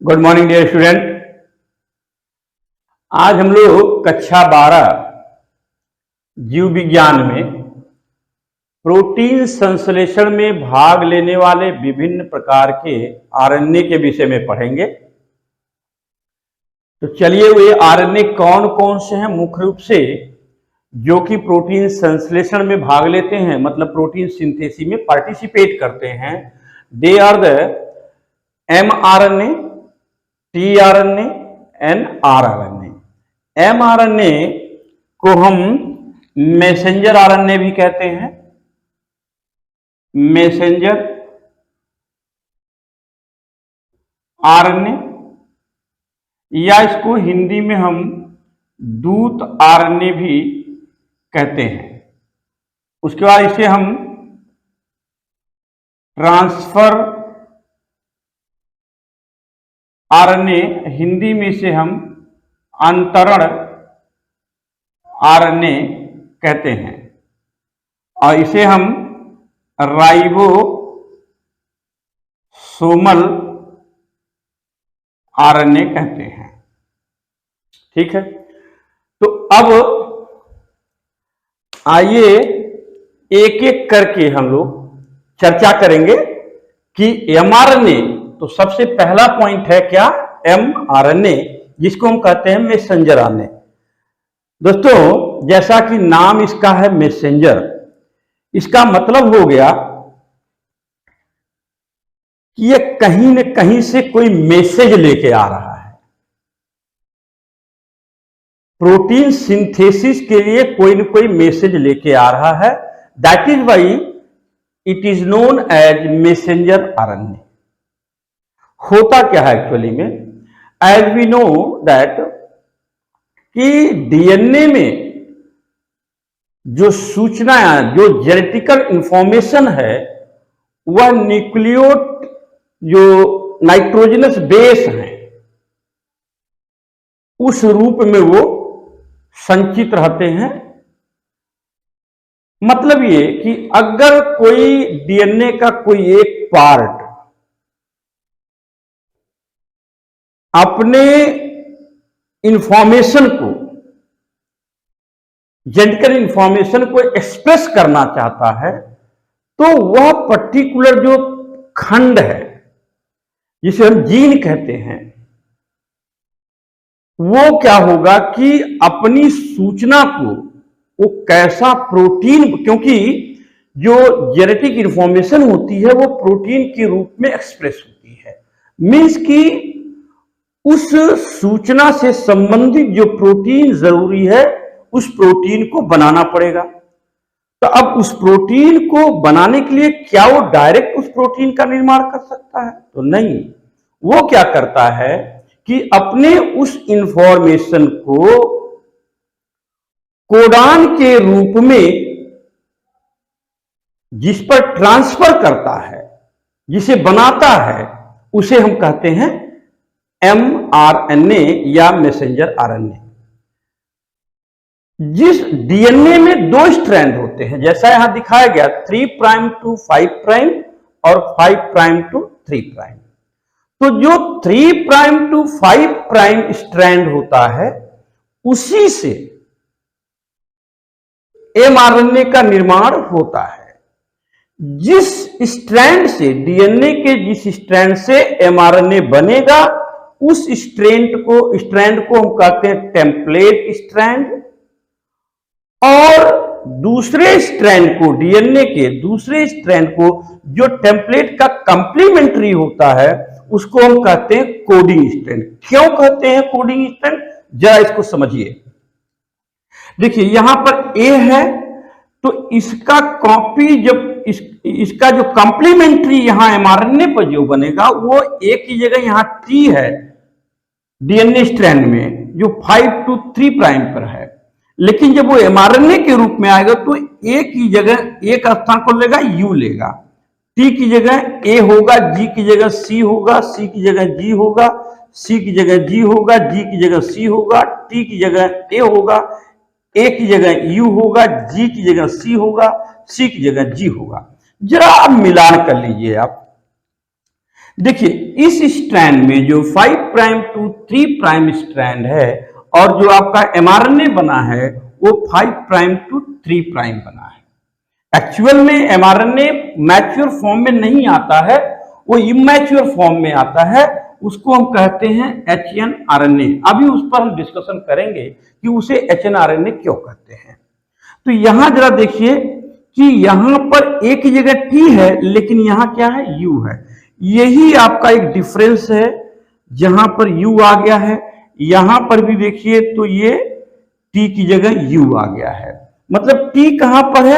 Good morning dear student. आज हम लोग कक्षा 12 जीव विज्ञान में प्रोटीन संश्लेषण में भाग लेने वाले विभिन्न प्रकार के आरएनए के विषय में पढ़ेंगे। तो चलिए, वे आरएनए कौन कौन से हैं मुख्य रूप से जो कि प्रोटीन संश्लेषण में भाग लेते हैं, मतलब प्रोटीन सिंथेसिस में पार्टिसिपेट करते हैं। They are the mRNA, tRNA and rRNA। mRNA को हम मैसेंजर आरएनए भी कहते हैं, मैसेंजर आरएनए, या इसको हिंदी में हम दूत आरएनए भी कहते हैं। उसके बाद इसे हम ट्रांसफर आरएनए, हिंदी में इसे हम अंतरण आरएनए कहते हैं, और इसे हम राइबोसोमल आरएनए कहते हैं। ठीक है, तो अब आइए एक एक करके हम लोग चर्चा करेंगे कि एमआरएनए। तो सबसे पहला पॉइंट है क्या? एमआरएनए, जिसको हम कहते हैं मैसेंजर आरएनए। दोस्तों, जैसा कि नाम इसका है मैसेंजर, इसका मतलब हो गया कि ये कहीं न कहीं से कोई मैसेज लेके आ रहा है। प्रोटीन सिंथेसिस के लिए कोई न कोई मैसेज लेके आ रहा है। That is why it is known as messenger RNA. होता क्या है एक्चुअली में, एज वी नो दैट कि डीएनए में जो सूचना, जो जेनेटिकल इंफॉर्मेशन है, वह न्यूक्लियोट जो नाइट्रोजनस बेस है उस रूप में वो संचित रहते हैं। मतलब ये कि अगर कोई डीएनए का कोई एक पार्ट अपने इंफॉर्मेशन को, जेनेटिकल इंफॉर्मेशन को एक्सप्रेस करना चाहता है, तो वह पर्टिकुलर जो खंड है जिसे हम जीन कहते हैं, वो क्या होगा कि अपनी सूचना को वो कैसा प्रोटीन, क्योंकि जो जेनेटिक इंफॉर्मेशन होती है वो प्रोटीन के रूप में एक्सप्रेस होती है। मीन्स कि उस सूचना से संबंधित जो प्रोटीन जरूरी है, उस प्रोटीन को बनाना पड़ेगा। तो अब उस प्रोटीन को बनाने के लिए क्या वो डायरेक्ट उस प्रोटीन का निर्माण कर सकता है? तो नहीं, वो क्या करता है कि अपने उस इंफॉर्मेशन को कोडान के रूप में जिस पर ट्रांसफर करता है, जिसे बनाता है, उसे हम कहते हैं mRNA या मैसेंजर आरएनए। जिस डीएनए में दो स्ट्रैंड होते हैं, जैसा यहां दिखाया गया 3 प्राइम टू 5 प्राइम और 5 प्राइम टू 3 प्राइम। तो जो 3 प्राइम टू 5 प्राइम स्ट्रैंड होता है, उसी से mRNA का निर्माण होता है। जिस स्ट्रैंड से, डीएनए के जिस स्ट्रैंड से mRNA बनेगा, उस स्ट्रैंड को हम कहते हैं टेम्पलेट स्ट्रैंड, और दूसरे स्ट्रैंड को, डीएनए के दूसरे स्ट्रैंड को जो टेम्पलेट का कंप्लीमेंट्री होता है, उसको हम कहते हैं कोडिंग स्ट्रैंड। क्यों कहते हैं कोडिंग स्ट्रैंड? जरा इसको समझिए। देखिए, यहां पर ए है, तो इसका कॉपी, जब इसका जो कंप्लीमेंट्री यहां एमआरएनए पर जो बनेगा, वो ए की जगह यहां टी है डीएनए स्ट्रैंड में, जो 5 टू 3 प्राइम पर है। लेकिन जब वो एमआरएनए के रूप में आएगा तो ए की जगह, ए का स्थान को लेगा, यू लेगा, टी की जगह ए होगा, जी की जगह सी होगा, सी की जगह जी होगा, सी की जगह जी होगा, जी की जगह सी होगा, टी की जगह ए होगा, ए की जगह यू होगा, जी की जगह सी होगा, सी की जगह जी होगा। जरा अब मिलान कर लीजिए आप। देखिए इस स्ट्रैंड में जो 5 प्राइम टू 3 प्राइम स्ट्रैंड है और जो आपका एमआरएनए बना है वो 5 प्राइम टू 3 प्राइम बना है। एक्चुअल में एमआरएनए मैच्योर फॉर्म में नहीं आता है, वो इमैच्योर फॉर्म में आता है, उसको हम कहते हैं एचएनआरएनए। अभी उस पर हम डिस्कशन करेंगे कि उसे एचएनआरएनए क्यों कहते हैं। तो यहां जरा देखिए कि यहां पर एक ही जगह टी है लेकिन यहां क्या है, यू है। यही आपका एक डिफरेंस है, जहां पर यू आ गया है, यहां पर भी देखिए तो ये टी की जगह यू आ गया है। मतलब टी कहां पर है,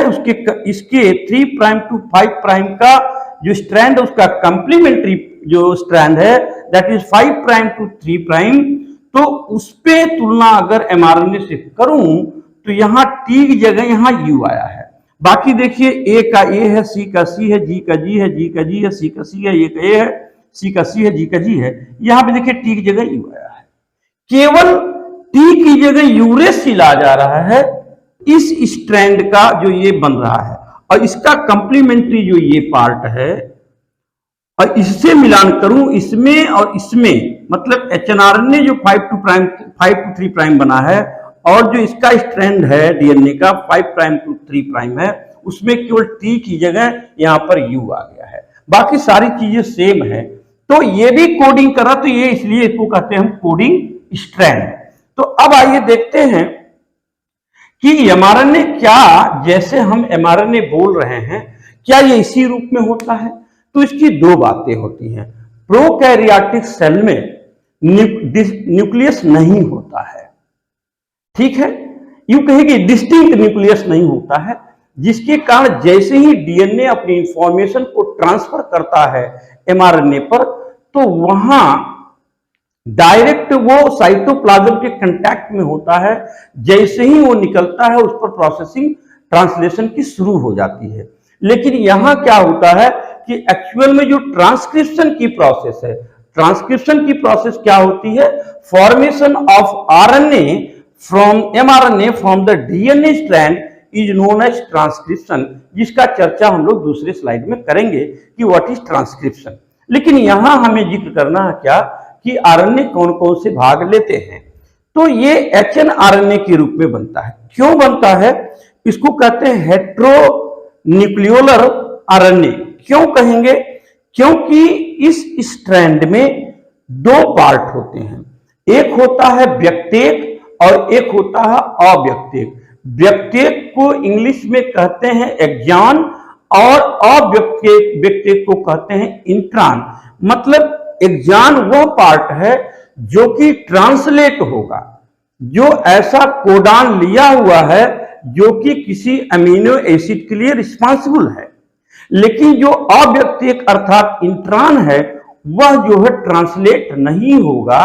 इसके 3 प्राइम टू 5 प्राइम का जो स्ट्रैंड है उसका कंप्लीमेंट्री जो स्ट्रैंड है that is 5 prime to 3 prime, तो उस पे तुलना अगर एमआरएनए से करूं तो यहां टी की जगह यहां यू आया है। बाकी देखिए ए का ए है, सी का सी है, जी का जी है, जी का जी है, सी का सी है, ए का ए है, सी का सी है, जी का जी है। यहां पे देखिए टी की जगह यू आया है। केवल टी की जगह यूरेसिल आ जा रहा है इस स्ट्रैंड का जो ये बन रहा है, और इसका कंप्लीमेंट्री जो ये पार्ट है और इससे मिलान करूं इसमें और इसमें, मतलब एचएनआरएनए जो 5 टू 3 प्राइम बना है और जो इसका स्ट्रैंड है डीएनए का 5 प्राइम टू 3 प्राइम है, उसमें केवल टी की जगह यहां पर यू आ गया है, बाकी सारी चीजें सेम है। तो ये भी कोडिंग करा, तो ये इसलिए इसको कहते हैं हम कोडिंग स्ट्रैंड। तो अब आइए देखते हैं कि एमआरएनए क्या, जैसे हम एमआरएनए बोल रहे हैं, क्या ये इसी रूप में होता है? तो इसकी दो बातें होती हैं। प्रोकैरियोटिक सेल में न्यूक्लियस नहीं होता है, ठीक है, यूं कहेंगे डिस्टिंक्ट न्यूक्लियस नहीं होता है, जिसके कारण जैसे ही डीएनए अपनी इंफॉर्मेशन को ट्रांसफर करता है एमआरएनए पर, तो वहां डायरेक्ट वो साइटोप्लाज्म के कांटेक्ट में होता है। जैसे ही वो निकलता है उस पर प्रोसेसिंग ट्रांसलेशन की शुरू हो जाती है। लेकिन यहां क्या होता है कि एक्चुअल में जो ट्रांसक्रिप्शन की प्रोसेस है, ट्रांसक्रिप्शन की प्रोसेस क्या होती है, formation of RNA from mRNA from the DNA strand is known as transcription, जिसका चर्चा हम लोग दूसरे स्लाइड में करेंगे कि व्हाट इज ट्रांसक्रिप्शन। लेकिन यहां हमें जिक्र करना है क्या कि आरएनए कौन कौन से भाग लेते हैं। तो ये एचएनआरएनए के रूप में बनता है। क्यों बनता है? इसको कहते हैं हेट्रोन्यूक्लियोलर आरएनए। क्यों कहेंगे? क्योंकि इस स्ट्रैंड में दो पार्ट होते हैं, एक होता है व्यक्तेक और एक होता है अव्यक्तेक। व्यक्तेक को इंग्लिश में कहते हैं एक्सॉन और अव्यक्तेक को कहते हैं इंट्रॉन। मतलब एक्सॉन वो पार्ट है जो कि ट्रांसलेट होगा, जो ऐसा कोडान लिया हुआ है जो कि किसी अमीनो एसिड के लिए रिस्पांसिबल है। लेकिन जो अव्यक्तेक अर्थात इंट्रॉन है वह जो है ट्रांसलेट नहीं होगा,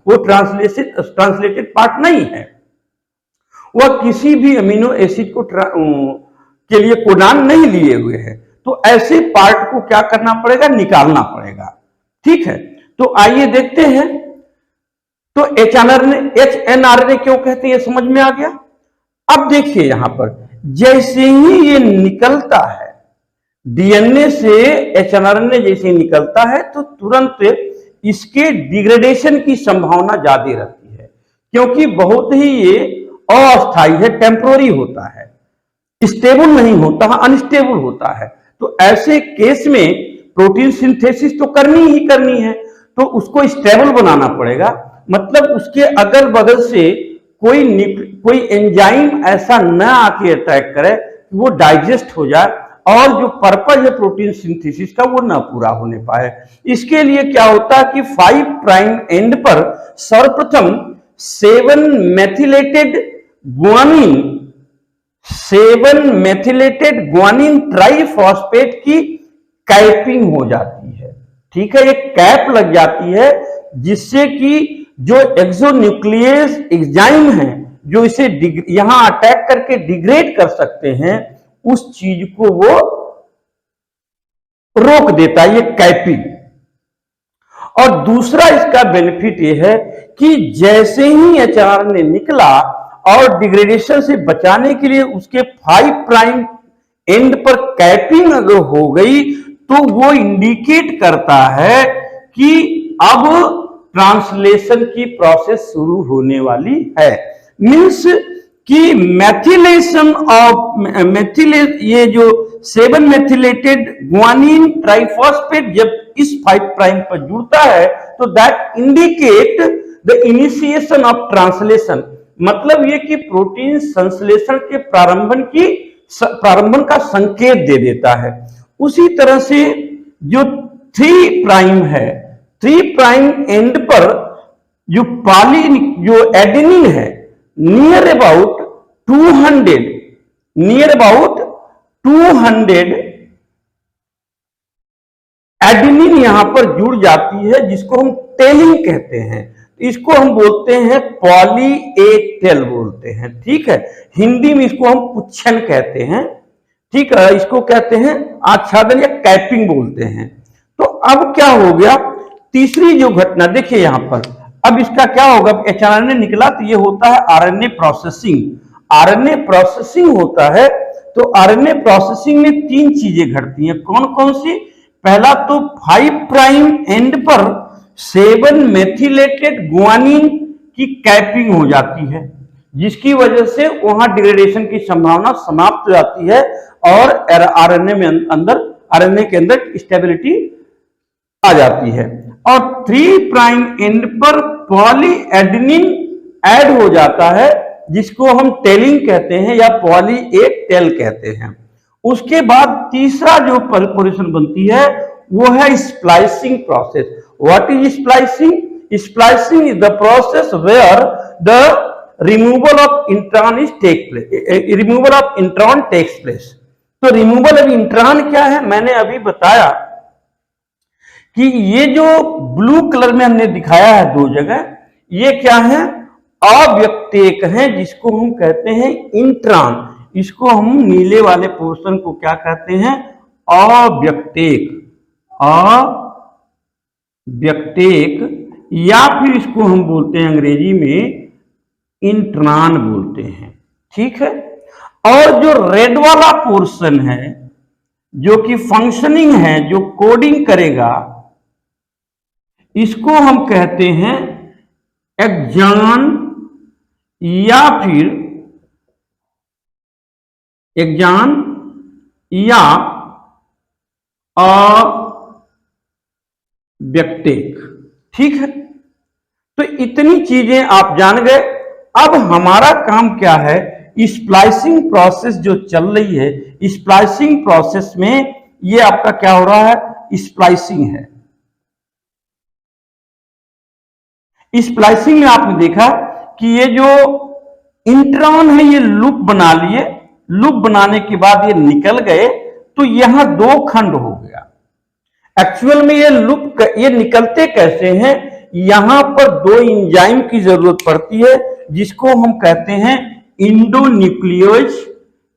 वो ट्रांसलेटेड पार्ट नहीं है, वह किसी भी अमीनो एसिड को के लिए कोडान नहीं लिए हुए है। तो ऐसे पार्ट को क्या करना पड़ेगा, निकालना पड़ेगा, ठीक है। तो आइए देखते हैं। तो एचएनआरएनए क्यों कहते हैं, ये समझ में आ गया। अब देखिए यहां पर जैसे ही ये निकलता है डीएनए से, एचएनआरएनए जैसे ही निकलता है तो तुरंत इसके डिग्रेडेशन की संभावना ज्यादा रहती है, क्योंकि बहुत ही ये अस्थायी है, टेम्पोररी होता है, स्टेबल नहीं होता है, अनस्टेबल होता है। तो ऐसे केस में प्रोटीन सिंथेसिस तो करनी ही करनी है, तो उसको स्टेबल बनाना पड़ेगा। मतलब उसके अगल बगल से कोई एंजाइम ऐसा न आके अटैक करे कि वो डाइजेस्ट हो जाए और जो पर्पज है प्रोटीन सिंथेसिस का वो ना पूरा होने पाए। इसके लिए क्या होता है कि 5 प्राइम एंड पर सर्वप्रथम 7 मेथिलेटेड ग्वानिन ट्राइफॉस्फेट की कैपिंग हो जाती है, ठीक है, एक कैप लग जाती है जिससे कि जो एक्सोन्यूक्लियस एंजाइम है जो इसे यहां अटैक करके डिग्रेड कर सकते हैं, उस चीज को वो रोक देता है, ये कैपिंग। और दूसरा इसका बेनिफिट ये है कि जैसे ही एचआरएनए निकला और डिग्रेडेशन से बचाने के लिए उसके 5 प्राइम एंड पर कैपिंग अगर हो गई तो वो इंडिकेट करता है कि अब ट्रांसलेशन की प्रोसेस शुरू होने वाली है। मीन्स कि मैथिलेशन ऑफ ये जो 7 मेथिलेटेड गुआनिन ट्राइफॉस्फेट जब इस 5 प्राइम पर जुड़ता है तो that indicate the initiation of translation, मतलब ये कि प्रोटीन संश्लेषण के प्रारंभन का संकेत दे देता है। उसी तरह से जो 3 प्राइम है, 3 प्राइम एंड पर जो जो एडेनिन है नियर अबाउट 200 एडेनिन यहां पर जुड़ जाती है, जिसको हम टेलिंग कहते हैं। इसको हम बोलते हैं पॉली ए टेल बोलते हैं, ठीक है। हिंदी में इसको हम पुच्छन कहते हैं, ठीक है। इसको कहते हैं आच्छादन या कैपिंग बोलते हैं। तो अब क्या हो गया, तीसरी जो घटना देखिए यहां पर, अब इसका क्या होगा, एचआरएनए निकला तो ये होता है आरएनए प्रोसेसिंग। आरएनए प्रोसेसिंग होता है तो आरएनए प्रोसेसिंग में 3 चीजें घटती हैं। कौन कौन सी? पहला तो 5 प्राइम एंड पर 7 मेथिलेटेड गुआनिन की कैपिंग हो जाती है, जिसकी वजह से वहां डिग्रेडेशन की संभावना समाप्त हो जाती है और आरएनए के अंदर स्टेबिलिटी आ जाती है। और 3 प्राइम एंड पर पॉली एडेनिन ऐड हो जाता है, जिसको हम टेलिंग कहते हैं या पॉली ए टेल कहते हैं। उसके बाद तीसरा जो पोजीशन बनती है वो है splicing process. What is splicing? Splicing is the process where the removal of intron takes place. तो रिमूवल ऑफ इंट्रॉन क्या है? मैंने अभी बताया कि ये जो ब्लू कलर में हमने दिखाया है 2 जगह, ये क्या है? अव्यक्तेक हैं, जिसको हम कहते हैं इंट्रॉन। इसको हम नीले वाले पोर्शन को क्या कहते हैं? अव्यक्तेक। या फिर इसको हम बोलते हैं अंग्रेजी में इंट्रॉन बोलते हैं, ठीक है। और जो रेड वाला पोर्शन है जो कि फंक्शनिंग है, जो कोडिंग करेगा, इसको हम कहते हैं एक्सॉन या फिर अव्यक्तेक, ठीक है। तो इतनी चीजें आप जान गए। अब हमारा काम क्या है? स्प्लाइसिंग प्रोसेस जो चल रही है, स्प्लाइसिंग प्रोसेस में ये आपका क्या हो रहा है? स्प्लाइसिंग है। स्प्लाइसिंग में आपने देखा कि ये जो इंट्रॉन है ये लूप बना लिए, लूप बनाने के बाद ये निकल गए, तो यहां 2 खंड हो गया। एक्चुअल में ये लूप ये निकलते कैसे हैं? यहां पर 2 एंजाइम की जरूरत पड़ती है, जिसको हम कहते हैं इंडोन्यूक्लियोज।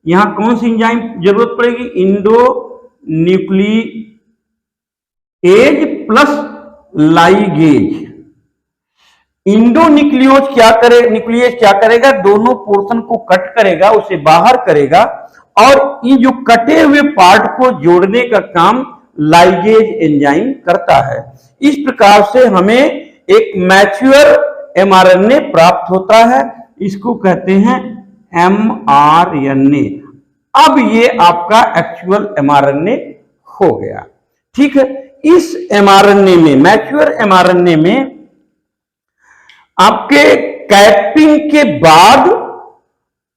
यहां कौन सी एंजाइम जरूरत पड़ेगी? इंडोन्यूक्लिएज प्लस लाइगेज। इंडोन्यूक्लियोज न्यूक्लियस क्या करेगा? दोनों पोर्शन को कट करेगा, उसे बाहर करेगा, और ये जो कटे हुए पार्ट को जोड़ने का काम लाइगेज एंजाइम करता है। इस प्रकार से हमें एक मैच्योर एमआरएनए प्राप्त होता है, इसको कहते हैं एमआरएनए। अब ये आपका एक्चुअल एमआरएनए हो गया, ठीक है। इस एमआरएनए में, मैच्योर एमआरएनए में आपके कैपिंग के बाद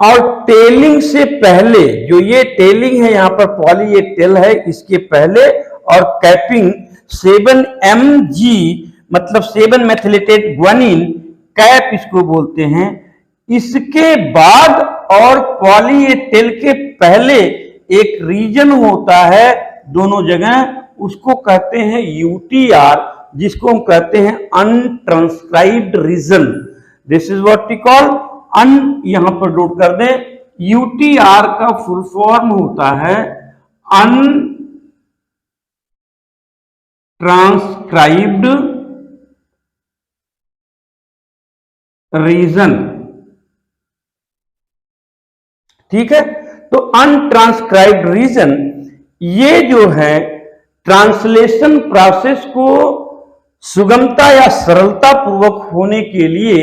और टेलिंग से पहले, जो ये टेलिंग है यहां पर पॉली ये टेल है, इसके पहले, और कैपिंग 7mg मतलब 7 मेथिलेटेड गुआनिन कैप इसको बोलते हैं। इसके बाद और पॉली ये टेल के पहले एक रीजन होता है दोनों जगह, उसको कहते हैं यूटीआर, जिसको हम कहते हैं untranscribed region. This is what we call यहां पर नोट कर दें, यूटीआर का फुल फॉर्म होता है अनट्रांसक्राइब्ड रीजन, ठीक है। तो अनट्रांसक्राइब्ड रीजन ये जो है ट्रांसलेशन प्रोसेस को सुगमता या सरलता पूर्वक होने के लिए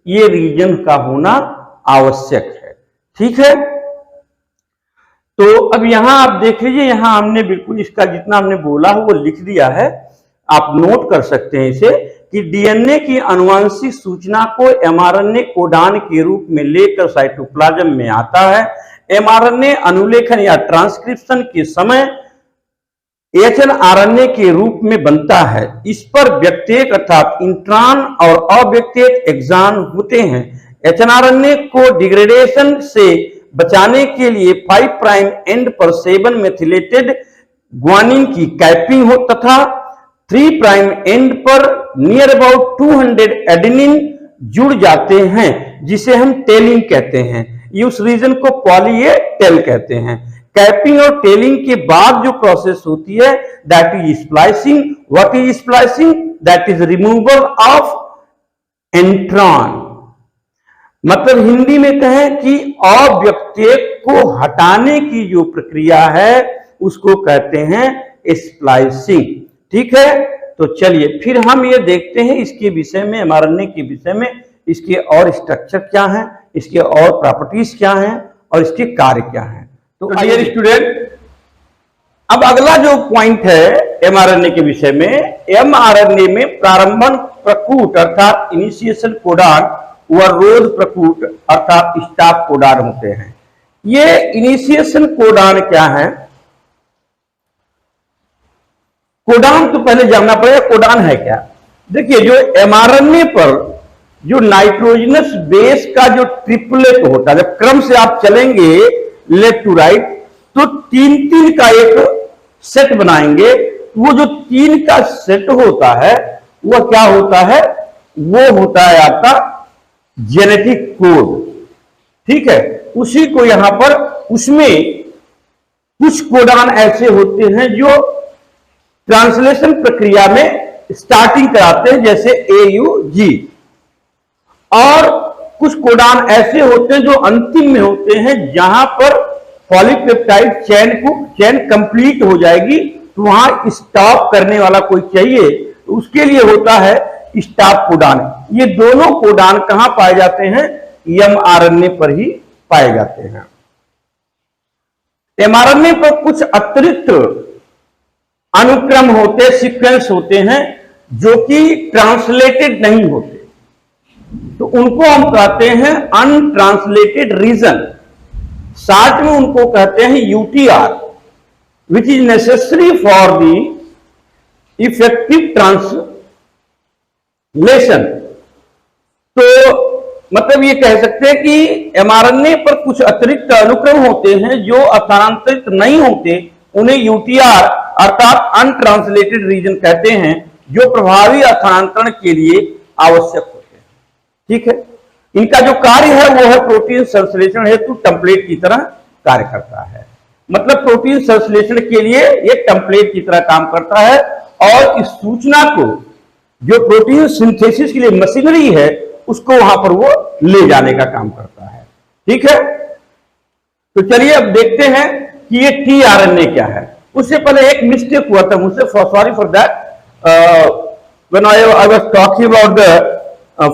ये रीजन का होना आवश्यक है। ठीक है, तो अब यहां आप देख लीजिए, यहां हमने बिल्कुल इसका जितना हमने बोला है वो लिख दिया है, आप नोट कर सकते हैं इसे कि डीएनए की आनुवंशिक सूचना को एमआरएनए कोडान के रूप में लेकर साइटोप्लाज्म में आता है। एमआरएनए अनुलेखन या ट्रांसक्रिप्शन के समय एचएनआरएनए के रूप में बनता है। इस पर व्यक्तिक अर्थात इंट्रॉन और अव्यक्तिक एक्सॉन होते हैं। एचएनआरएनए को डिग्रेडेशन से बचाने के लिए 5 प्राइम एंड पर 7 मेथिलेटेड ग्वानिन की कैपिंग हो तथा 3 प्राइम एंड पर नियर अबाउट 200 एडेनिन जुड़ जाते हैं, जिसे हम टेलिंग कहते हैं। ये उस रीजन को पॉली ए टेल कहते हैं। कैपिंग और टेलिंग के बाद जो प्रोसेस होती है that is splicing. What is splicing? That is removal of intron. मतलब हिंदी में कहें कि अव्यक्तिक को हटाने की जो प्रक्रिया है उसको कहते हैं स्प्लाइसिंग। ठीक है, तो चलिए फिर हम ये देखते हैं इसके विषय में, एमआरएनए के विषय में, इसके और स्ट्रक्चर क्या है, इसके और प्रॉपर्टीज क्या हैं और इसके कार्य क्या हैं। तो डियर स्टूडेंट, अब अगला जो पॉइंट है एमआरएनए के विषय में, एमआरएनए में प्रारंभन प्रकूट अर्थात इनिशिएशन कोडान व रोध प्रकूट अर्थात स्टॉप कोडान होते हैं। ये इनिशिएशन कोडान क्या है? कोडान तो पहले जानना पड़ेगा, कोडान है क्या। देखिए, जो एमआरएनए पर जो नाइट्रोजनस बेस का जो ट्रिपलेट होता है, जब क्रम से आप चलेंगे लेफ्ट टू राइट तो 3-3 का एक सेट बनाएंगे। वो जो 3 का सेट होता है वह क्या होता है? वो होता है आपका जेनेटिक कोड। ठीक है, उसी को यहां पर, उसमें कुछ कोडान ऐसे होते हैं जो ट्रांसलेशन प्रक्रिया में स्टार्टिंग कराते हैं, जैसे AUG, और कुछ कोडान ऐसे होते हैं जो अंतिम में होते हैं, जहां पर पॉलीपेप्टाइड चेन कंप्लीट हो जाएगी तो वहां स्टॉप करने वाला कोई चाहिए, तो उसके लिए होता है स्टॉप कोडान। ये दोनों कोडान कहां पाए जाते हैं? एमआरएनए पर ही पाए जाते हैं। एमआरएनए पर कुछ अतिरिक्त अनुक्रम होते, सीक्वेंस होते हैं जो कि ट्रांसलेटेड नहीं होते, तो उनको हम कहते हैं अनट्रांसलेटेड रीजन। साथ में उनको कहते हैं UTR, which is necessary for the effective translation. तो मतलब ये कह सकते हैं कि एमआरएनए पर कुछ अतिरिक्त अनुक्रम होते हैं जो स्थानांतरित नहीं होते, उन्हें यूटीआर अर्थात अनट्रांसलेटेड रीजन कहते हैं, जो प्रभावी स्थानांतरण के लिए आवश्यक होते हैं। ठीक है, इनका जो कार्य है वो है प्रोटीन संश्लेषण हेतु टेम्पलेट की तरह कार्य करता है। मतलब प्रोटीन संश्लेषण के लिए ये टेम्पलेट की तरह काम करता है और इस सूचना को, जो प्रोटीन सिंथेसिस के लिए मशीनरी है, उसको वहां पर वो ले जाने का काम करता है। ठीक है, तो चलिए अब देखते हैं कि ये टीआरएनए क्या है। उससे पहले एक मिस्टेक हुआ था मुझसे, sorry for that, when I was talking about the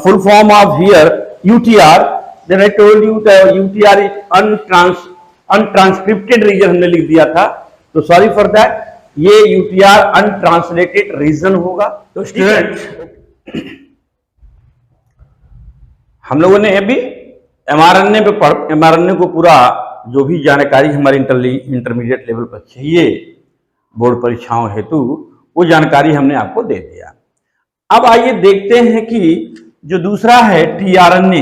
full form of here UTR, then I told you that UTR is untranscripted region हमने लिख दिया था, तो सॉरी फॉर दैट, ये UTR अनट्रांसलेटेड रीजन होगा। तो स्टूडेंट, हम लोगों ने अभी एमआरएनए को पूरा जो भी जानकारी हमारे इंटरमीडिएट लेवल पर चाहिए बोर्ड परीक्षाओं हेतु, वो जानकारी हमने आपको दे दिया। अब आइए देखते हैं कि जो दूसरा है टीआरएनए,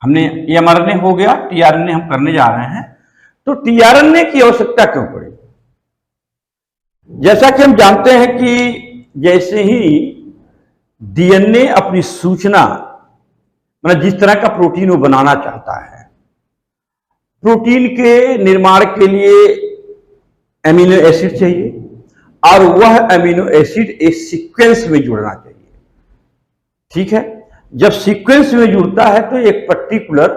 हमने एमआरएनए हो गया, टीआरएनए हम करने जा रहे हैं। तो टीआरएनए की आवश्यकता क्यों पड़ी? जैसा कि हम जानते हैं कि जैसे ही डीएनए अपनी सूचना, मतलब जिस तरह का प्रोटीन वो बनाना चाहता है, प्रोटीन के निर्माण के लिए एमिनो एसिड चाहिए और वह एमिनो एसिड एक सीक्वेंस में जुड़ना चाहिए। ठीक है, जब सीक्वेंस में जुड़ता है तो एक पर्टिकुलर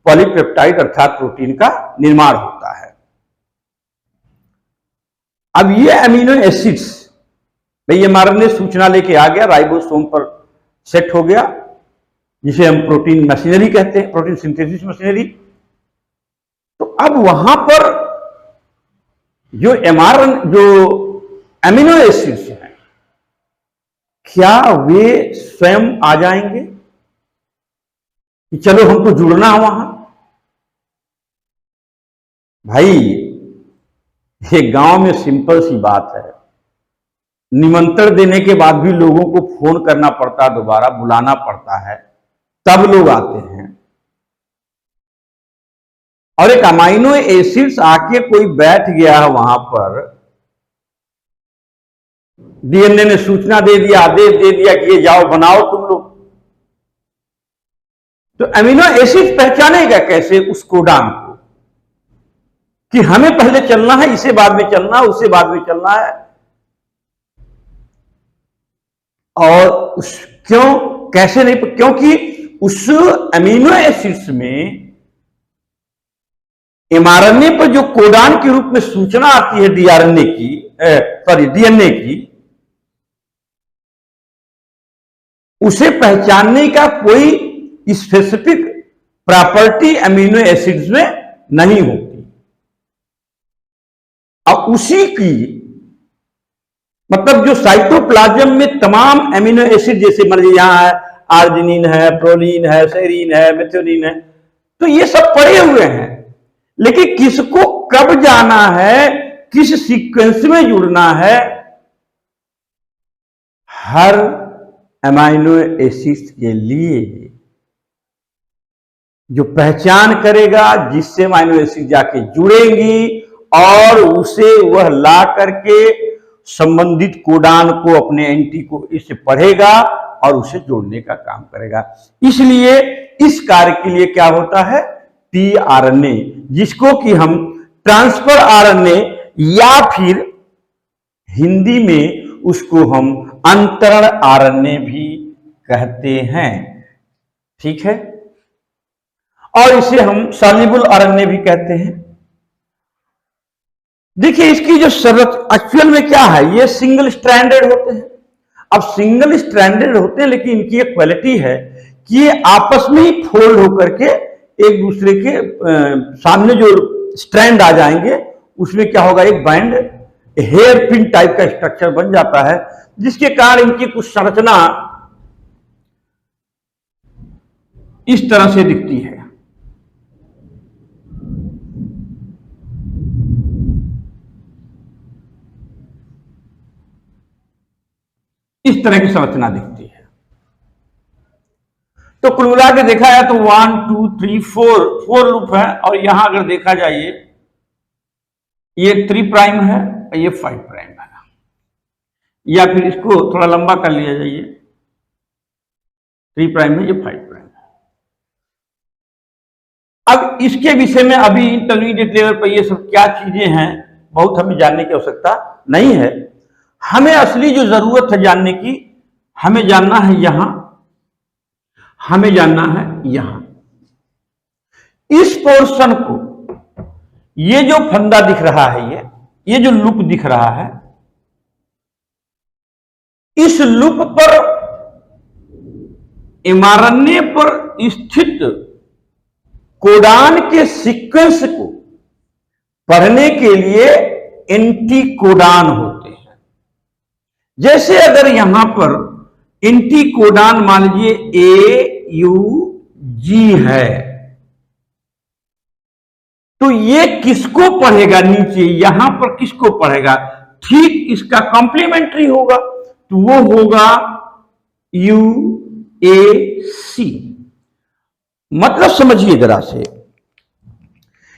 पॉलीपेप्टाइड अर्थात प्रोटीन का निर्माण होता है। अब ये अमीनो एसिड्स, भाई एमआरएनए सूचना लेके आ गया, राइबोसोम पर सेट हो गया, जिसे हम प्रोटीन मशीनरी कहते हैं, प्रोटीन सिंथेसिस मशीनरी। तो अब वहां पर जो अमीनो एसिड्स हैं, क्या वे स्वयं आ जाएंगे कि चलो हमको जुड़ना है वहां? भाई ये गांव में सिंपल सी बात है, निमंत्रण देने के बाद भी लोगों को फोन करना पड़ता है, दोबारा बुलाना पड़ता है, तब लोग आते हैं। और एक अमाइनो एसिड्स आके कोई बैठ गया है वहां पर, डीएनए ने सूचना दे दिया, आदेश दे दिया कि ये जाओ बनाओ तुम लोग, तो अमीनो एसिड पहचानेगा कैसे उस कोडान को कि हमें पहले चलना है, इसे बाद में चलना है, उसे बाद में चलना है। और क्यों, कैसे नहीं, क्योंकि उस अमीनो एसिड्स में एमआरएनए पर जो कोडान के रूप में सूचना आती है डीएनए की, उसे पहचानने का कोई स्पेसिफिक प्रॉपर्टी अमीनो एसिड्स में नहीं होती। अब उसी की मतलब जो साइटोप्लाज्म में तमाम अमीनो एसिड, जैसे मान लीजिए यहां है आर्जिनिन है, प्रोलीन है, सेरीन है, मेथियोनिन है, तो ये सब पड़े हुए हैं, लेकिन किसको कब जाना है, किस सीक्वेंस में जुड़ना है, हर अमीनो एसिड के लिए जो पहचान करेगा, जिससे अमीनो एसिड जाके जुड़ेंगी और उसे वह ला करके संबंधित कोडान को, अपने एंटी को इससे पढ़ेगा और उसे जोड़ने का काम करेगा। इसलिए इस कार्य के लिए क्या होता है, टीआरएनए, जिसको कि हम ट्रांसफर आरएनए या फिर हिंदी में उसको हम अंतरण आरएनए भी कहते हैं। ठीक है, और इसे हम सॉल्युबल आरएनए भी कहते हैं। देखिए इसकी जो शर्त एक्चुअल में क्या है, ये सिंगल स्ट्रैंडेड होते हैं। अब सिंगल स्ट्रैंडेड होते हैं, लेकिन इनकी एक क्वालिटी है कि ये आपस में ही फोल्ड होकर के एक दूसरे के सामने जो स्ट्रैंड आ जाएंगे, उसमें क्या होगा, एक बैंड हेयर पिन टाइप का स्ट्रक्चर बन जाता है, जिसके कारण इनकी कुछ संरचना इस तरह से दिखती है। इस तरह की संरचना दिखती है। तो कुल मिला के देखा जाए तो 1 2 3 4 लूप है, और यहां अगर देखा जाए ये 3 प्राइम है और ये 5 प्राइम है, या फिर इसको थोड़ा लंबा कर लिया जाइए, 3 प्राइम है, ये 5 प्राइम है। अब इसके विषय में अभी इंटरमीडिएट लेवल पर ये सब क्या चीजें हैं, बहुत हमें जानने की आवश्यकता नहीं है। हमें असली जो जरूरत है जानने की, हमें जानना है यहां, हमें जानना है यहां, इस पोर्शन को, ये जो फंदा दिख रहा है, ये जो लूप दिख रहा है, इस लूप पर एमआरएनए पर स्थित कोडान के सीक्वेंस को पढ़ने के लिए एंटी कोडान होते हैं। जैसे अगर यहां पर एंटी कोडान मान लीजिए AUG है, तो ये किसको पढ़ेगा, नीचे यहां पर किसको पढ़ेगा, ठीक इसका कॉम्प्लीमेंट्री होगा, तो वो होगा UAC। मतलब समझिए जरा से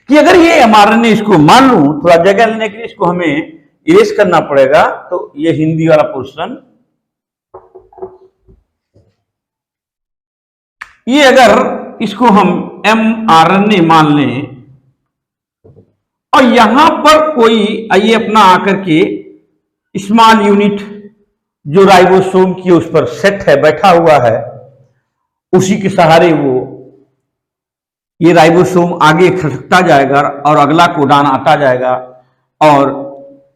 कि अगर ये एमआरएनए, इसको मान लूं, थोड़ा जगह लेने के लिए इसको हमें इरेज करना पड़ेगा, तो ये हिंदी वाला पोर्शन, ये अगर इसको हम एमआरएनए मान लें और यहां पर कोई आइए अपना आकर के स्मॉल यूनिट जो राइबोसोम की उस पर सेट है, बैठा हुआ है, उसी के सहारे वो ये राइबोसोम आगे खसकता जाएगा और अगला कोडान आता जाएगा, और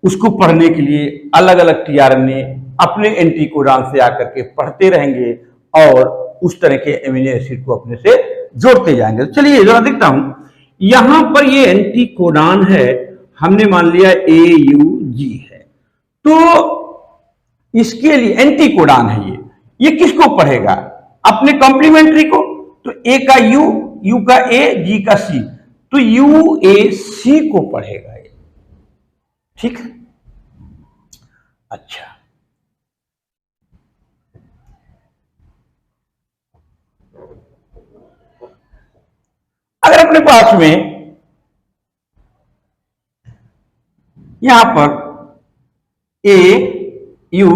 उसको पढ़ने के लिए अलग अलग टीआरएनए अपने एंटी कोडान से आकर के पढ़ते रहेंगे और उस तरह के एमिनो एसिड को अपने से जोड़ते जाएंगे। तो चलिए जरा देखता हूं, यहां पर ये एंटी कोडान है, हमने मान लिया AUG है, तो इसके लिए एंटी कोडान है ये किसको पढ़ेगा? अपने कॉम्प्लीमेंट्री को। तो A का U का A, G का C, तो UAC को पढ़ेगा ये, ठीक है। अच्छा, अगर अपने पास में यहां पर U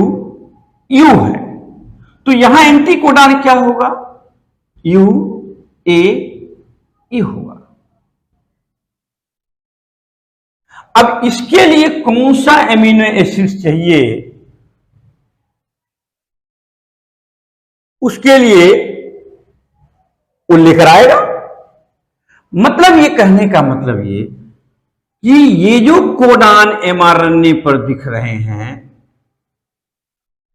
है, तो यहां एंटी कोडान क्या होगा? UAE होगा। अब इसके लिए कौन सा एमिनो एसिड चाहिए, उसके लिए वो लेकर आएगा। मतलब ये कहने का मतलब ये कि ये जो कोडान mRNA पर दिख रहे हैं,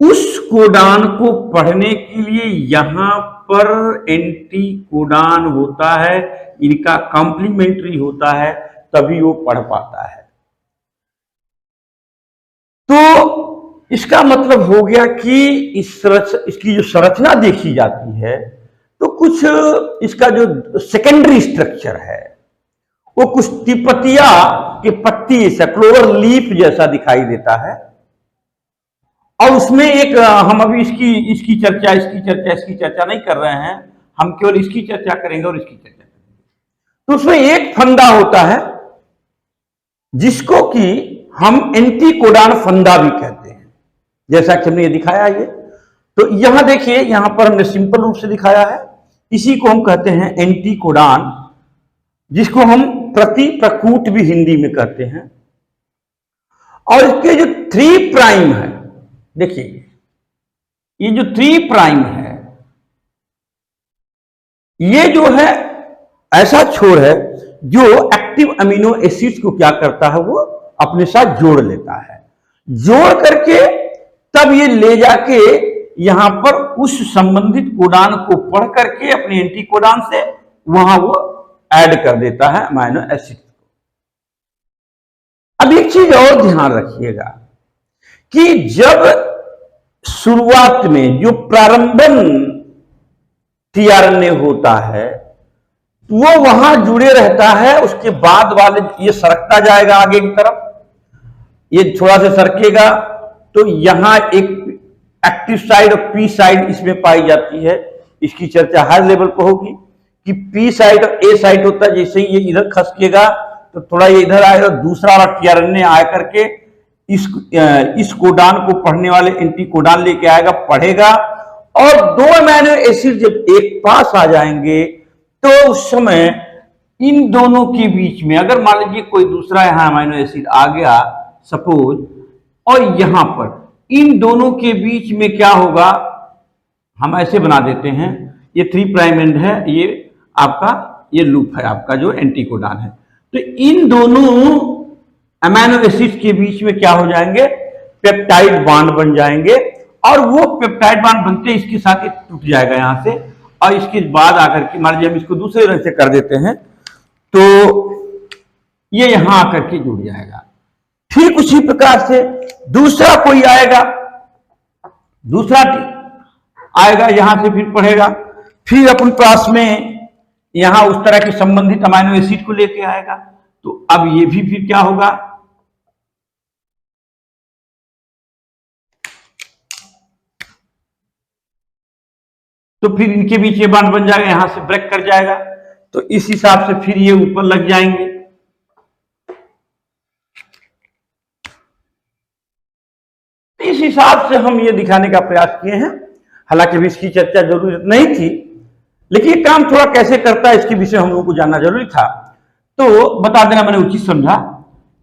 उस कोडान को पढ़ने के लिए यहां पर एंटी कोडान होता है, इनका कॉम्प्लीमेंट्री होता है, तभी वो पढ़ पाता है। तो इसका मतलब हो गया कि इसकी जो संरचना देखी जाती है, तो कुछ इसका जो सेकेंडरी स्ट्रक्चर है वो कुछ तिपतिया के पत्ती जैसा, क्लोवर लीफ जैसा दिखाई देता है। और उसमें एक, हम अभी इसकी चर्चा नहीं कर रहे हैं, हम केवल इसकी चर्चा करेंगे और इसकी चर्चा करेंगे। तो उसमें एक फंदा होता है जिसको कि हम एंटी कोडान फंदा भी कहते हैं, जैसा कि हमने ये दिखाया ये। तो यहां देखिए, यहां पर हमने सिंपल रूप से दिखाया है, इसी को हम कहते हैं एंटी कोडान, जिसको हम प्रति प्रकूट भी हिंदी में कहते हैं। और इसके जो 3 प्राइम है, देखिए ये जो 3 प्राइम है, ये जो है ऐसा छोर है जो एक्टिव अमीनो एसिड्स को क्या करता है, वो अपने साथ जोड़ लेता है। जोड़ करके तब ये ले जाके यहां पर उस संबंधित कोडान को पढ़ करके अपने एंटी कोडान से वहां वो ऐड कर देता है अमीनो एसिड को। अब एक चीज और ध्यान रखिएगा कि जब शुरुआत में जो प्रारंभन टीआरएनए होता है वो वहां जुड़े रहता है, उसके बाद वाले ये सरकता जाएगा आगे की तरफ, ये थोड़ा सा सरकेगा तो यहां एक एक्टिव साइड और पी साइड इसमें पाई जाती है। इसकी चर्चा हाई लेवल पर होगी कि पी साइड और ए साइड होता है। जैसे ही ये इधर खसकेगा तो थोड़ा ये इधर आएगा, दूसरा वाला टीआरएनए आ करके इस कोडान को पढ़ने वाले एंटी कोडान लेके आएगा, पढ़ेगा, और 2 अमीनो एसिड जब एक पास आ जाएंगे तो उस समय इन दोनों के बीच में, अगर मान लीजिए कोई दूसरा यहां अमीनो एसिड आ गया सपोज, और यहां पर इन दोनों के बीच में क्या होगा, हम ऐसे बना देते हैं, ये 3 प्राइम एंड है, ये आपका ये लूप है आपका जो एंटी कोडान है। तो इन दोनों अमीनो एसिड के बीच में क्या हो जाएंगे, पेप्टाइड बॉन्ड बन जाएंगे, और वो पेप्टाइड बॉन्ड बनते इसके साथ टूट जाएगा यहां से, और इसके बाद आकर के मान लीजिए हम इसको दूसरे रंग से कर देते हैं तो ये यहां आकर के जुड़ जाएगा। ठीक उसी प्रकार से दूसरा कोई आएगा, दूसरा आएगा यहां से, फिर पढ़ेगा, फिर अपन पास में यहां उस तरह के संबंधित अमीनो एसिड को लेके आएगा। तो अब ये भी फिर क्या होगा, तो फिर इनके बीच ये बॉन्ड बन जाएगा, यहां से ब्रेक कर जाएगा, तो इस हिसाब से फिर ये ऊपर लग जाएंगे। इस हिसाब से हम ये दिखाने का प्रयास किए हैं। हालांकि अभी इसकी चर्चा जरूरत नहीं थी, लेकिन ये काम थोड़ा कैसे करता है इसके विषय हम लोगों को जानना जरूरी था, तो बता देना मैंने उचित समझा।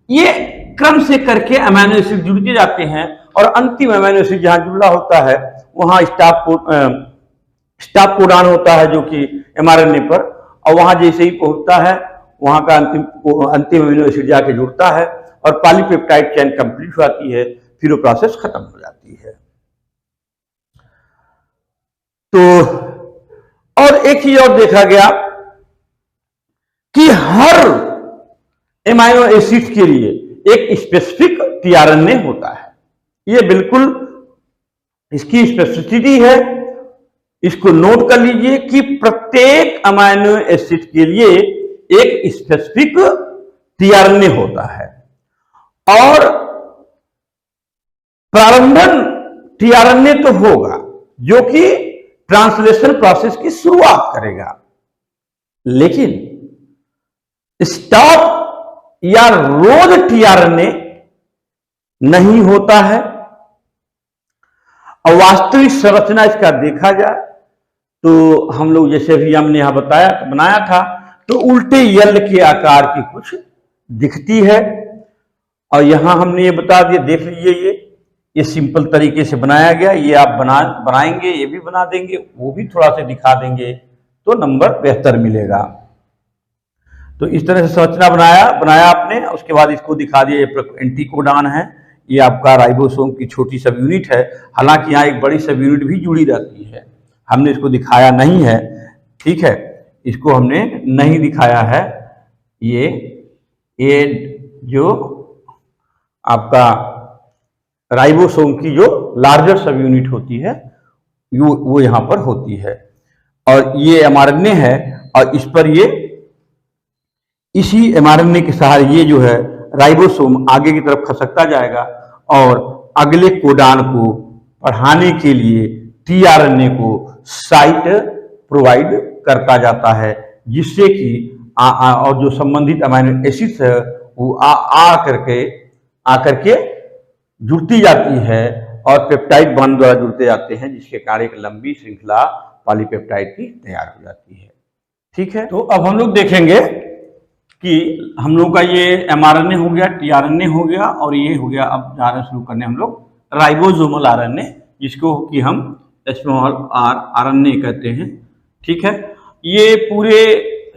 ये क्रम से करके अमीनो एसिड जुड़ते जाते हैं, और अंतिम अमीनो एसिड जहां जुड़ा होता है वहां स्टॉप कोडान होता है जो कि mRNA पर, और वहां जैसे ही पहुंचता है वहां का अंतिम अमीनो एसिड जाके जुड़ता है, और पॉलीपेप्टाइड चेन कंप्लीट हो जाती है, फिर वो प्रोसेस खत्म हो जाती है। तो और एक चीज और देखा गया कि हर एमाइनो एसिड के लिए एक स्पेसिफिक टीआरएनए होता है। ये बिल्कुल इसकी स्पेसिफिसिटी है, इसको नोट कर लीजिए कि प्रत्येक अमाइनो एसिड के लिए एक स्पेसिफिक टीआरएनए होता है और प्रारंभन टीआरएनए तो होगा जो कि ट्रांसलेशन प्रोसेस की शुरुआत करेगा, लेकिन स्टॉप या रोज टीआरएनए नहीं होता है। और वास्तविक संरचना इसका देखा जाए तो हम लोग जैसे भी हमने यहां बनाया था, तो उल्टे यल के आकार की कुछ दिखती है। और यहां हमने ये बता दिया, देख लीजिए ये सिंपल तरीके से बनाया गया। ये आप बनाएंगे, ये भी बना देंगे, वो भी थोड़ा सा दिखा देंगे तो नंबर बेहतर मिलेगा। तो इस तरह से संरचना बनाया आपने, उसके बाद इसको दिखा दिया। ये एंटीकोडान है, ये आपका राइबोसोम की छोटी सब यूनिट है। हालांकि यहाँ एक बड़ी सब यूनिट भी जुड़ी रहती है, हमने इसको दिखाया नहीं है, ठीक है, इसको हमने नहीं दिखाया है। ये जो आपका राइबोसोम की जो लार्जर सब यूनिट होती है वो यहाँ पर होती है, और ये एमआरएनए है, और इस पर ये इसी एमआरएनए के सहारे ये जो है राइबोसोम आगे की तरफ खसकता जाएगा और अगले कोडान को पढ़ाने के लिए टीआरएनए को साइट प्रोवाइड करता जाता है, जिससे कि और जो संबंधित अमीनो एसिड्स है वो आकर के जुड़ती जाती है और पेप्टाइड बॉन्ड द्वारा जुड़ते जाते हैं, जिसके कारण एक लंबी श्रृंखला पॉलीपेप्टाइड की तैयार हो जाती है। ठीक है, तो अब हम लोग देखेंगे कि हम लोग का ये एमआरएनए हो गया, टीआरएनए हो गया, और ये हो गया, अब जाना शुरू करने हम लोग राइबोसोमल आरएनए, जिसको कि हम स्मॉल आरएनए कहते हैं। ठीक है, ये पूरे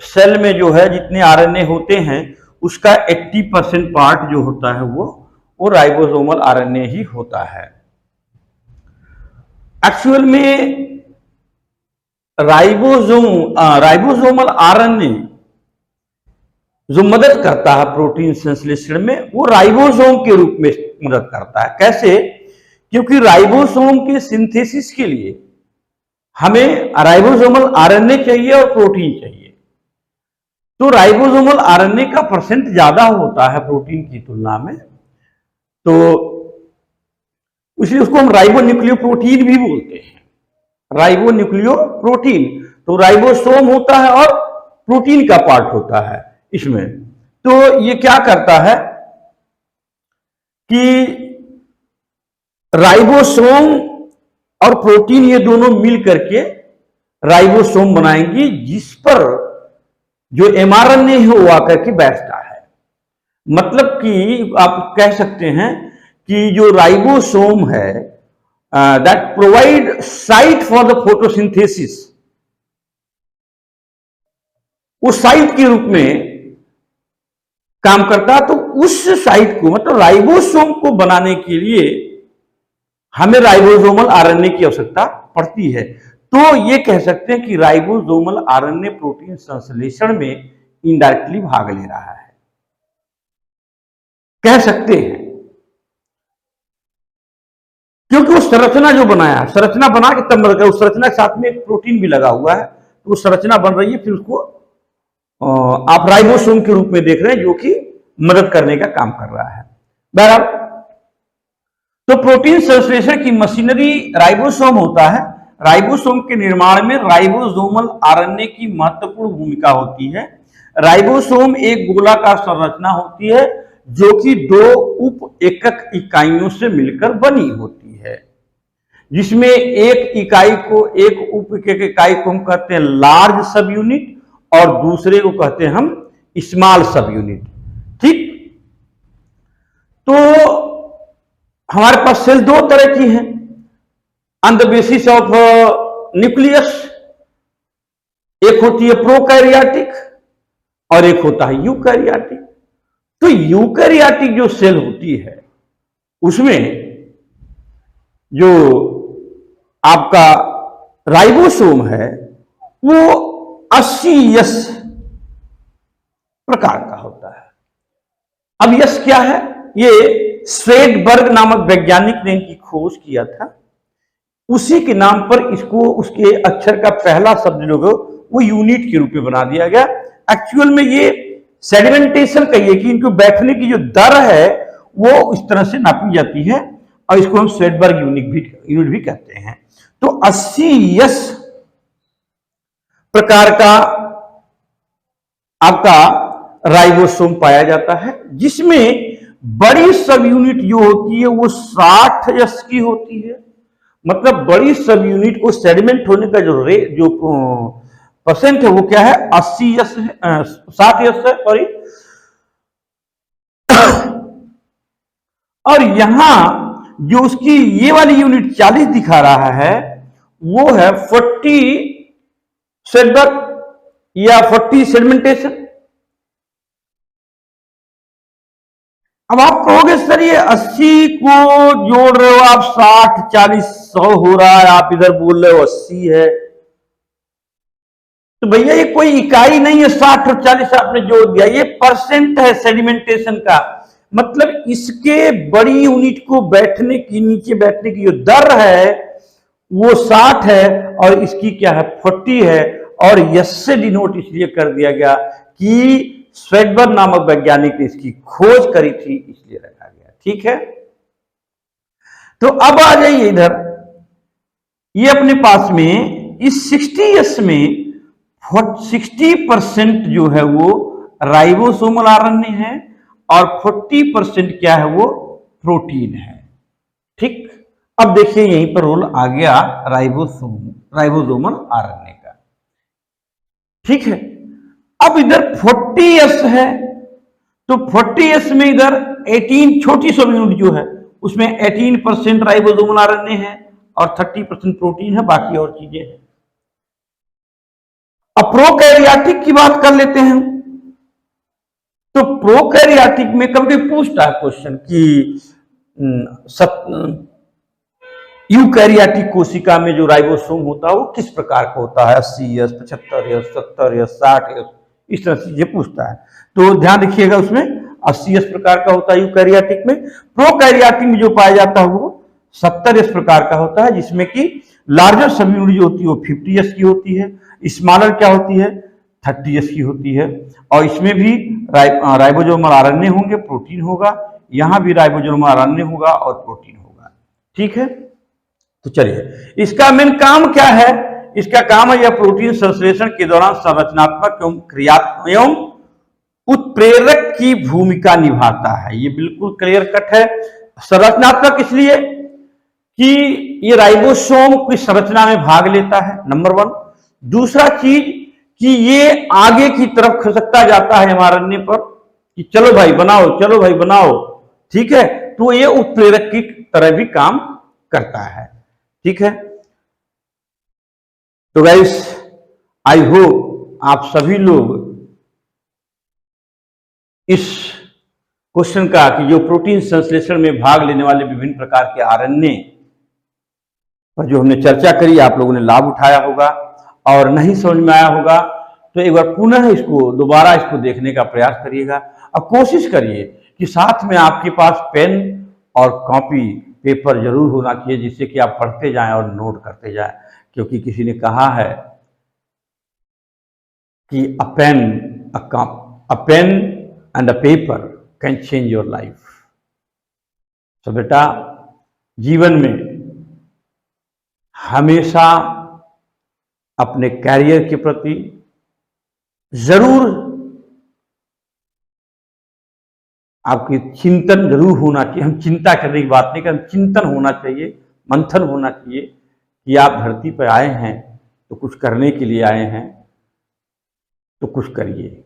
सेल में जो है जितने आरएनए होते हैं उसका 80% पार्ट जो होता है वो राइबोसोमल आरएनए ही होता है। एक्चुअल में राइबोसोमल आरएनए जो मदद करता है प्रोटीन संश्लेषण में, वो राइबोसोम के रूप में मदद करता है। कैसे? क्योंकि राइबोसोम के सिंथेसिस के लिए हमें राइबोसोमल आरएनए चाहिए और प्रोटीन चाहिए। तो राइबोसोमल आरएनए का परसेंट ज्यादा होता है प्रोटीन की तुलना में, तो इसलिए उसको हम राइबोन्यूक्लियोप्रोटीन भी बोलते हैं, राइबोन्यूक्लियोप्रोटीन। तो राइबोसोम होता है और प्रोटीन का पार्ट होता है इसमें। तो ये क्या करता है कि राइबोसोम और प्रोटीन ये दोनों मिल करके राइबोसोम बनाएंगी, जिस पर जो एमआरएनए है वो आकर के बैठता है। मतलब कि आप कह सकते हैं कि जो राइबोसोम है that provide site for the photosynthesis, उस साइट के रूप में काम करता है। तो उस साइट को, मतलब राइबोसोम को बनाने के लिए हमें राइबोसोमल आरएनए की आवश्यकता पड़ती है। तो ये कह सकते हैं कि राइबोसोमल आरएनए प्रोटीन संश्लेषण में इनडायरेक्टली भाग ले रहा है, कह सकते हैं, क्योंकि वो संरचना जो बनाया, संरचना बना के तब मदद कर, उस संरचना के साथ में एक प्रोटीन भी लगा हुआ है, तो वो संरचना बन रही है, फिर उसको आप राइबोसोम के रूप में देख रहे हैं, जो कि मदद करने का काम कर रहा है। बहरहाल, तो प्रोटीन संश्लेषण की मशीनरी राइबोसोम होता है। राइबोसोम के निर्माण में राइबोसोमल आरएनए की महत्वपूर्ण भूमिका होती है। राइबोसोम एक गोलाकार संरचना होती है जो कि दो उप एकक इकाइयों से मिलकर बनी होती है, जिसमें एक उप एकक इकाई को हम कहते हैं लार्ज सब यूनिट और दूसरे को कहते हैं हम स्मॉल सब यूनिट। ठीक, तो हमारे पास सेल दो तरह की हैं on the basis of nucleus. एक होती है प्रोकैरियोटिक और एक होता है यूकैरियोटिक। तो यूकैरियोटिक जो सेल होती है उसमें जो आपका राइबोसोम है वो 80 यस प्रकार का होता है। अब यस क्या है? ये स्वेडबर्ग नामक वैज्ञानिक ने इनकी खोज किया था, उसी के नाम पर इसको उसके अक्षर का पहला शब्द जो है वो यूनिट के रूप में बना दिया गया। एक्चुअल में ये सेडिमेंटेशन कहिए कि इनको बैठने की जो दर है वो इस तरह से नापी जाती है और इसको हम स्वेडबर्ग यूनिट भी कहते हैं। तो 80 यस प्रकार का आपका राइबोसोम पाया जाता है, जिसमें बड़ी सब यूनिट जो होती है वो 60 यस की होती है। मतलब बड़ी सब यूनिट को सेडिमेंट होने का जो परसेंट है वो क्या है? 80 यस है, 60 यस है, सॉरी। और यहां जो उसकी ये वाली यूनिट 40 दिखा रहा है वो है 40 सेडबर्ग या 40 सेडिमेंटेशन। अब आप कहोगे सर ये 80 को जोड़ रहे हो आप, 60 40 100 हो रहा है, आप इधर बोल रहे हो 80 है। तो भैया ये कोई इकाई नहीं है, 60 और 40 आपने जोड़ दिया, ये परसेंट है सेडिमेंटेशन का। मतलब इसके बड़ी यूनिट को बैठने की, नीचे बैठने की जो दर है वो 60 है और इसकी क्या है? 40 है। और यस से डिनोट इसलिए कर दिया गया कि स्वेडबर्ग नामक वैज्ञानिक ने इसकी खोज करी थी, इसलिए रखा गया। ठीक है, तो अब आ जाइए इधर, ये अपने पास में इस 60 यस में 60% जो है वो राइबोसोमल आरएनए है और 40% क्या है? वो प्रोटीन है। ठीक, अब देखिए यहीं पर रोल आ गया राइबोसोमल आरएनए का। ठीक है, अब इधर 40S है तो 40S में इधर 18 छोटी सब यूनिट जो है उसमें 18% राइबोसोमल आरएनए है और 30% प्रोटीन है, बाकी और चीजें हैं। अब प्रोकैरियोटिक की बात कर लेते हैं। तो प्रोकैरियोटिक में कभी पूछता है क्वेश्चन कि यूकैरियोटिक कोशिका में जो राइबोसोम होता है वो किस प्रकार का होता है? 80 यस, 75 यस, 70 यस, 60 यस, इस तरह से ये पूछता है। तो ध्यान रखिएगा, उसमें 80 यस प्रकार का होता है यूकैरियोटिक में। प्रोकैरियोटिक में जो पाया जाता है वो 70 यस प्रकार का होता है, जिसमें कि लार्जर सब यूनिट जो होती है वो 50 यस की होती है, स्मॉलर क्या होती है? 30 यस की होती है। और इसमें भी राइबोसोमल आरएनए होंगे, प्रोटीन होगा, यहां भी राइबोसोमल आरएनए होगा और प्रोटीन होगा। ठीक है, तो चलिए इसका मेन काम क्या है? इसका काम है यह प्रोटीन संश्लेषण के दौरान संरचनात्मक एवं क्रियात्मक एवं उत्प्रेरक की भूमिका निभाता है। ये बिल्कुल क्लियर कट है। संरचनात्मक इसलिए कि ये राइबोसोम की संरचना में भाग लेता है, नंबर 1। दूसरा चीज कि ये आगे की तरफ खसकता जाता है एमआरएनए पर कि चलो भाई बनाओ, चलो भाई बनाओ। ठीक है, तो ये उत्प्रेरक की तरह भी काम करता है। ठीक है, तो गाइस आई होप आप सभी लोग इस क्वेश्चन का कि जो प्रोटीन संश्लेषण में भाग लेने वाले विभिन्न प्रकार के आरएनए पर जो हमने चर्चा करी, आप लोगों ने लाभ उठाया होगा। और नहीं समझ में आया होगा तो एक बार पुनः दोबारा इसको देखने का प्रयास करिएगा और कोशिश करिए कि साथ में आपके पास पेन और कॉपी पेपर जरूर होना चाहिए, जिससे कि आप पढ़ते जाएं और नोट करते जाएं। क्योंकि किसी ने कहा है कि a pen and a paper can change your life. तो बेटा जीवन में हमेशा अपने कैरियर के प्रति जरूर आपकी चिंतन जरूर होना चाहिए। हम चिंता करने की बात नहीं कर, चिंतन होना चाहिए, मंथन होना चाहिए कि आप धरती पर आए हैं तो कुछ करने के लिए आए हैं, तो कुछ करिए।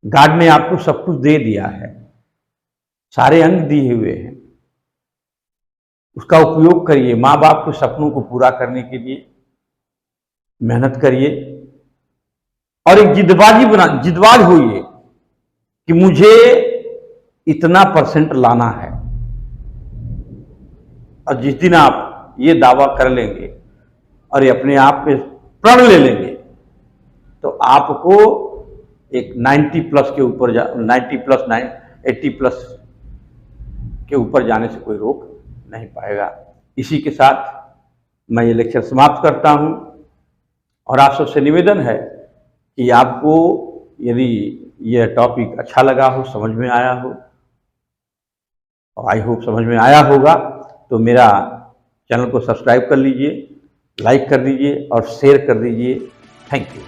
गॉड ने आपको सब कुछ दे दिया है, सारे अंग दिए हुए हैं, उसका उपयोग करिए। माँ बाप के सपनों को पूरा करने के लिए मेहनत करिए और एक जिद्दबाज होइए कि मुझे इतना परसेंट लाना है, और जिस दिन आप ये दावा कर लेंगे और ये अपने आप पे प्रण ले लेंगे, तो आपको एक 90 प्लस के ऊपर 90 प्लस 80 प्लस के ऊपर जाने से कोई रोक नहीं पाएगा। इसी के साथ मैं ये लेक्चर समाप्त करता हूँ, और आप सबसे निवेदन है कि आपको यदि यह टॉपिक अच्छा लगा हो, समझ में आया हो, और आई होप समझ में आया होगा, तो मेरा चैनल को सब्सक्राइब कर लीजिए, लाइक कर दीजिए और शेयर कर दीजिए। Thank you.